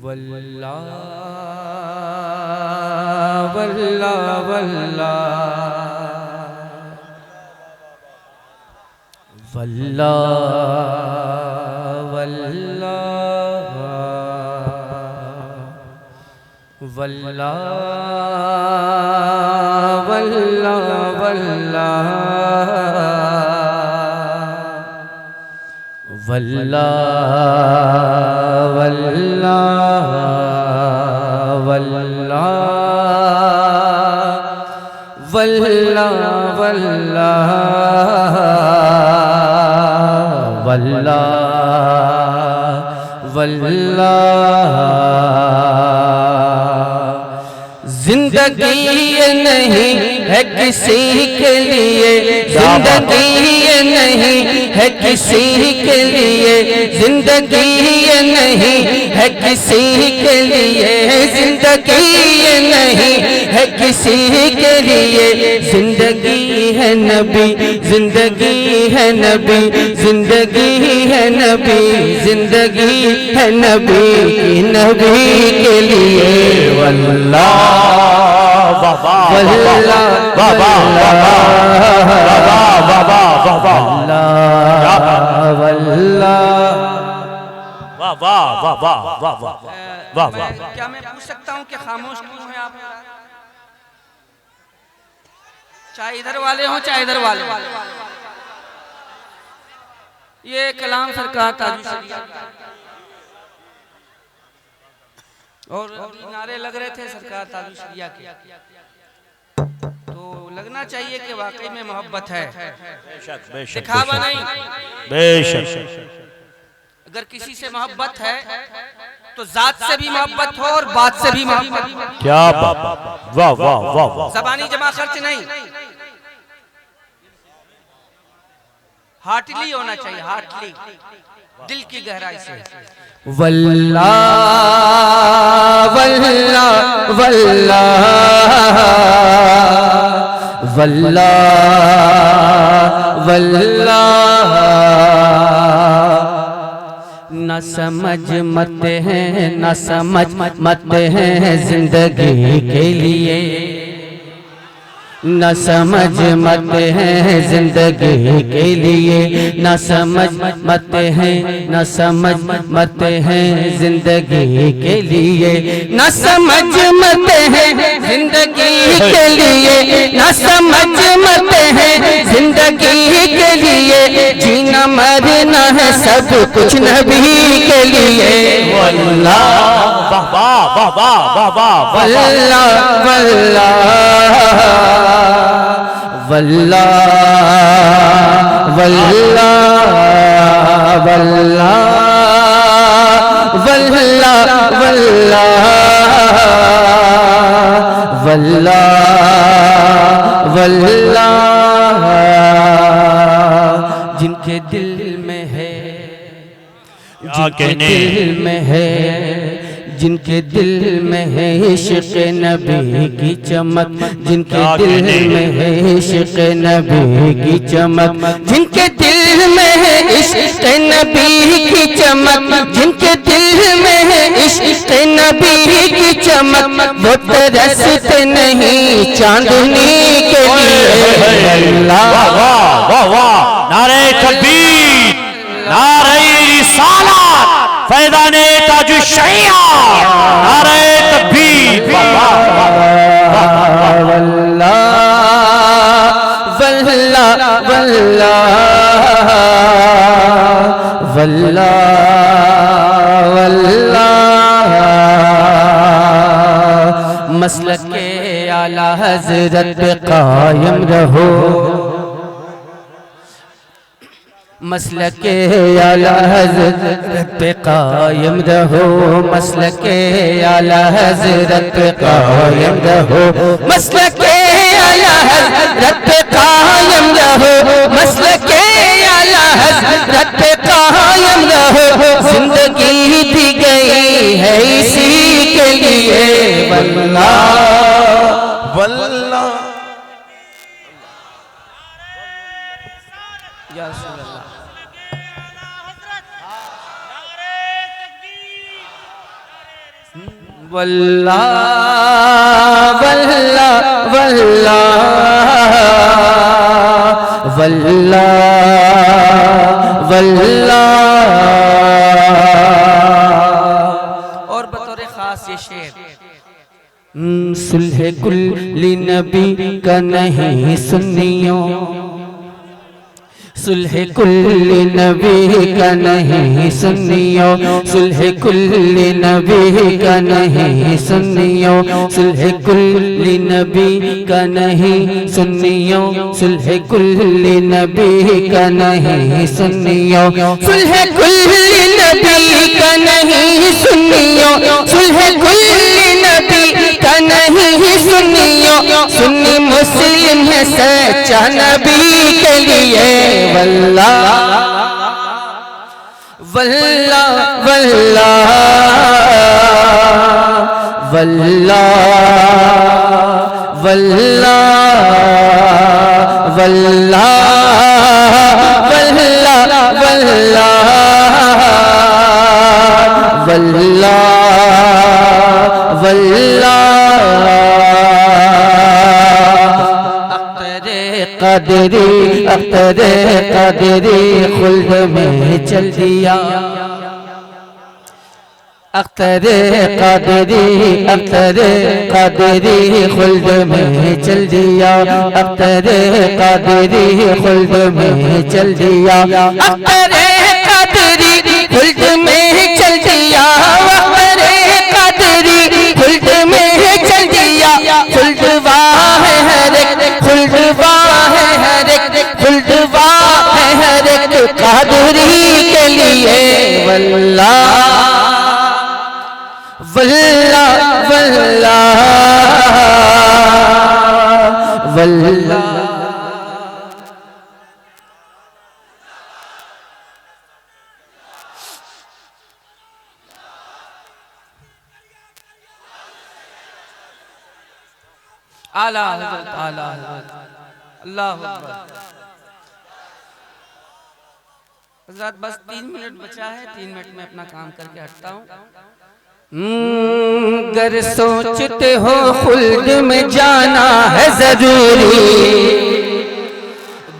वल्लाह वल्लाह वल्लाह वल्लाह वल्लाह वल्लाह वल्लाह वल्लाह वल्लाह वल्लाह वल्लाह वल्लाह वल्लाह वल्लाह। जिंदगी ये नहीं है किसी के लिए, जिंदगी ये नहीं है किसी के लिए, जिंदगी ये नहीं है किसी के लिए, जिंदगी ये नहीं है किसी के लिए। जिंदगी है नबी, जिंदगी है नबी, जिंदगी है नबी, जिंदगी है नबी की नबी के लिए। वल्लाह क्या मैं पूछ सकता हूँ कि खामोश क्यों हैं आप? चाहे इधर वाले हों चाहे इधर वाले, ये कलाम सरकार ताजुशरिया और नारे लग रहे थे सरकार ताजुशरिया के, तो लगना चाहिए कि वाकई में मोहब्बत है, दिखावा नहीं। बेशक अगर किसी से मोहब्बत है तो जात से भी मोहब्बत हो और बात से भी मोहब्बत। क्या बात, वाह वाह वाह वाह। ज़बानी जमा खर्च नहीं, हार्टली होना चाहिए, हार्टली, दिल की गहराई से। वल्लाह वल्लाह वल्लाह वल्लाह वल्लाह। न समझ मत है न समझ मत है जिंदगी के लिए, न समझ मत है जिंदगी के लिए, न समझ मत है न समझ मत है जिंदगी के लिए, न समझ मत है जिंदगी के लिए, न समझ मत है जिंदगी के लिए। जीना मरना है सब कुछ नबी के लिए। वल्लाह वाह वाह वाह वाह वाह वल्लाह वल्लाह वल्लाह वल्लाह वल्लाह वल्लाह वल्लाह वल्लाह। जिनके दिल में है, जिनके दिल में है, जिनके दिल में है इश्क़ नबी की चमक, जिनके दिल में है इश्क़ नबी की चमक, जिनके दिल में है इश्क़ नबी की चमक, जिनके दिल में है इश्क़ नबी की चमक, वो तरसते नहीं चांदनी के लिए। वाह वाह वाह वाह। नारे तकबीर, नारे रिसालत, फैज़ाने ताजुशरिया, नारे तकबीर। वल्लाह वल्लाह वल्लाह वल्लाह वल्लाह। मसलक के आला हज़रत पे कायम रहो, मसलक के आला हज़रत पे कायम रहो, मसलक के आला हज़रत पे कायम रहो, मसलक के आला हज़रत पे कायम रहो, मसलक के आला हज़रत पे कायम रहो। जिंदगी दी गई है इसी के लिए। वल्लाह वल्लाह। या रसूल अल्लाह। वल्लाह वल्लाह वल्लाह वल्लाह वल्लाह। और बतौर खास ये शेर, सुलह कुल्ली नबी का नहीं सुन्नियों, सुलह कुल्ली नबी का नहीं सुन्नियों, सुलह कुल्ली नबी का नहीं सुन्नियों, सुलह कुल्ली नबी का नहीं सुन्नियों, सुलह कुल्ली नबी का नहीं सुन्नियों, सुलह कुल्ली नबी का नहीं सुन्नियों, सुलह कुल्ली नबी का नहीं सुन्नियों, सुन्नी मुस्लिम है सच्चा नबी के लिए। वल्लाह वल्लाह वल्लाह वल्लाह वल्लाह वल्लाह वल्लाह वल्लाह वल्लाह वल्लाह। क़दरी अख्तरे क़दरी खुल्द में चल दिया, अख्तरे क़दरी अख्तरे क़दरी खुल्द में चल दिया, अख्तरे क़दरी खुल्द में चल दिया, अख्तरे क़दरी खुल्द में चल दिया, अख्तरे क़दरी खुल्द में चल दिया, खुल्दवा है हर एक, खुल्दवा है हर एक, खुल्दवा है हर एक क़दरी के लिए। वल्लाह वल्लाह वल्लाह वल्लाह। आला हज़रत, आला हज़रत, अल्लाह अकबर। हज़रत बस 3 मिनट बचा है, 3 मिनट में अपना काम करके हटता हूँ। गर सोचते हो खुल्द में जाना है जरूरी,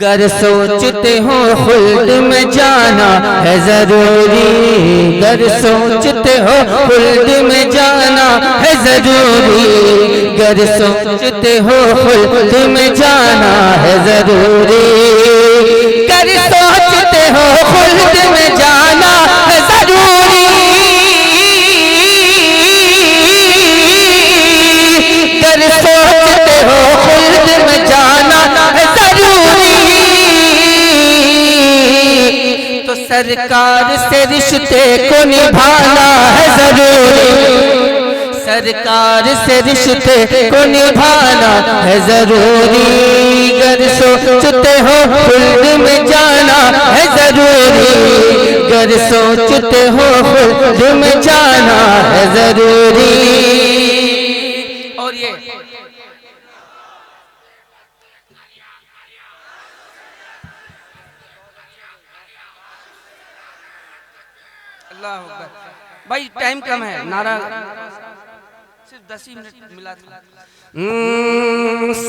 गर सोचते हो खुल्द में जाना है जरूरी, गर सोचते हो खुल्द में जाना है जरूरी, गर सोचते हो खुल्द में जाना है जरूरी, गर सोचते हो खुल्द में जाना है जरूरी, गर सोचते हो खुल्द में जाना है जरूरी, तो सरकार से रिश्ते को निभाना है जरूरी, सरकार से रिश्ते को निभाना है जरूरी, गर सोचते हो खुल्द में जाना है जरूरी, गर सोचते हो खुल्द में जाना है जरूरी। और ये अल्लाह अकबर। भाई टाइम कम है, नारा सिर्फ 10 ही मिनट मिला था।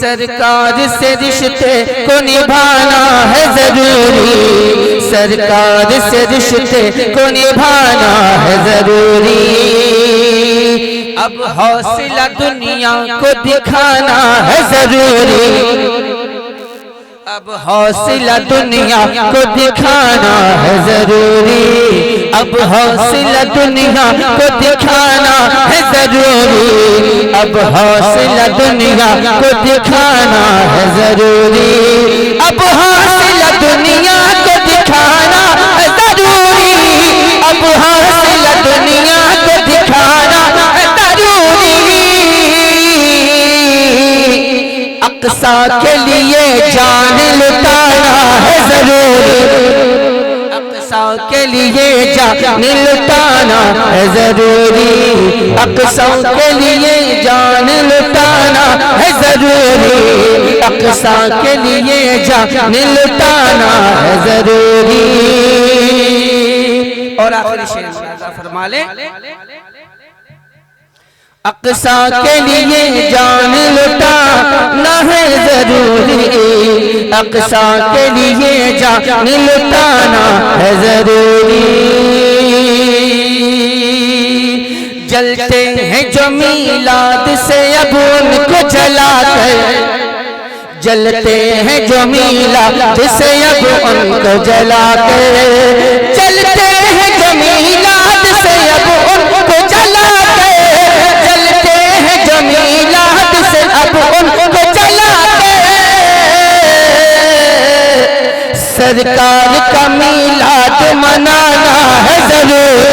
सरकार से रिश्ते को निभाना है जरूरी, सरकार से रिश्ते को निभाना है जरूरी, अब हौसला दुनिया को दिखाना है जरूरी, अब हौसला दुनिया को दिखाना है जरूरी, अब हौसला दुनिया को दिखाना है जरूरी, अब हौसला दुनिया को दिखाना है जरूरी, अब हौसला दुनिया को दिखाना है जरूरी, अब हौसला दुनिया को दिखाना है जरूरी, अक़सा के लिए जान लुटाना है जरूरी, अक़सा के लिए जान लुटाना है जरूरी, अक़सा के लिए जान लुटाना है जरूरी, अक़सा के लिए जान लुटाना है जरूरी। और आखिरी शेर फरमा ले, अक़सा के लिए जान लुटाना है जरूरी, अक़सा के लिए जान लुटाना है जरूरी। जलते हैं जो मीलाद से अब उनको जलाकर, जलते हैं जो मीलाद से अब उनको जलाकर, जलते हैं जो मीलाद से अब उनको जलाकर, जलते हैं जो मीलाद से अब उनको जलाकर। सरकार का मीलाद मनाना है जरूर,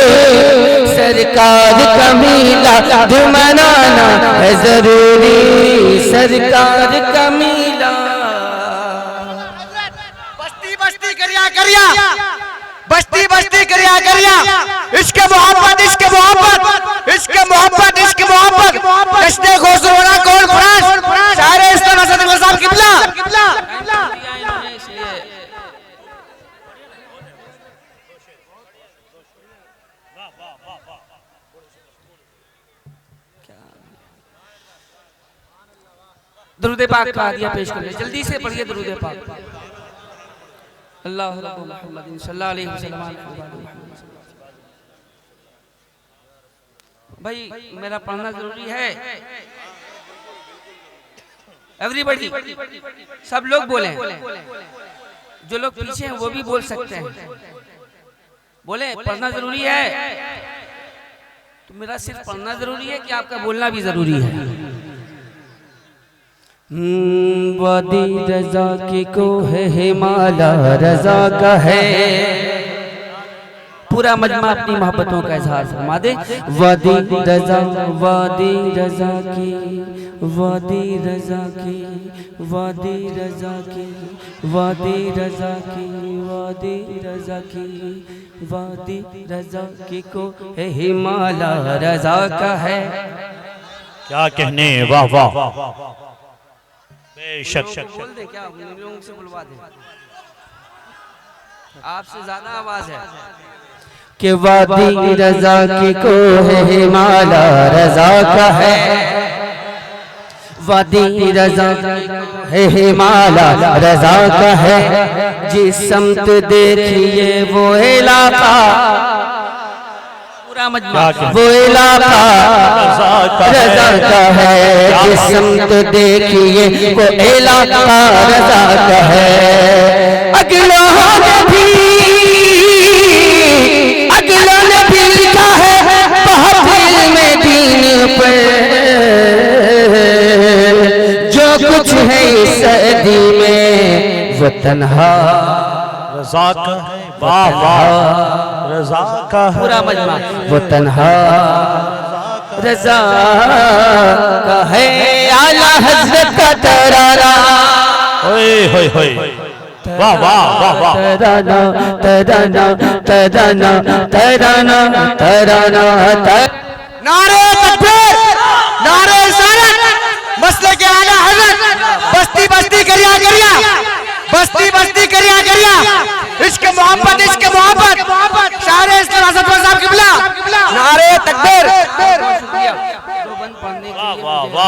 सरकार का मीलाद मनाना है जरूरी, सरकार का मीलाद। बस्ती बस्ती करिया करिया, बस्ती बस्ती करिया करिया, इश्क मोहब्बत इश्क मोहब्बत इश्क मोहब्बत इश्क मोहब्बत, कश्ते खुसरोना कौन फराज, सारे इस तरह से साहब किबला। दुरूद पाक का हदिया पेश करिए, जल्दी से पढ़िए दुरूद पाक। अल्लाह मुहम्मद सल्लल्लाहु अलैहि वसल्लम। भाई मेरा पढ़ना जरूरी है, एवरीबॉडी सब लोग बोले, जो लोग पीछे हैं वो भी बोल सकते हैं, बोले पढ़ना जरूरी है। तो मेरा सिर्फ पढ़ना जरूरी है कि आपका बोलना भी जरूरी है। वादी रजा की को है हिमाला रजा का है, पूरा मजमा अपनी मोहब्बतों का इजहार फरमा दे। वादी रजा, वादी रजा की, वादी रजा की, वादी रजा की, वादी रजा की, वादी रजा की, वादी रजा की को है हिमाला रजा का है। क्या कहने, वाह वाह बेशक। बोल दे क्या लोगों से बुलवा दे, आपसे ज्यादा आवाज है कि वादी रजा की को है हिमाला रजा का है, वादी रजा है हिमाला रजा का है। जिस समत देखिए वो इलाका, पूरा मजमा वो इलाका रजा का है। जिस समत देखिए वो इलाका रजा का है। अगलों ने भी लिखा है महफिल में दीन पर, जो कुछ है इस सदी में वो तन्हा रज़ा का है, वाह वाह रज़ा का है, पूरा मजमा वो तन्हा रज़ा का है। आला हज़रत का तराना, ओए होए होए, वाह वाह वाह वाह, तराना तराना तराना तराना तराना। नारे तकबीर, नारे रिसालत, मसले के आला हज़रत, बस्ती बस्ती करिया करिया, बस्ती बस्ती करिया करिया, इश्क मोहब्बत सारे इस तरह साहब किबला। नारे तकबीर। शुक्रिया, दो बंद पढ़ने के लिए वाह वाह।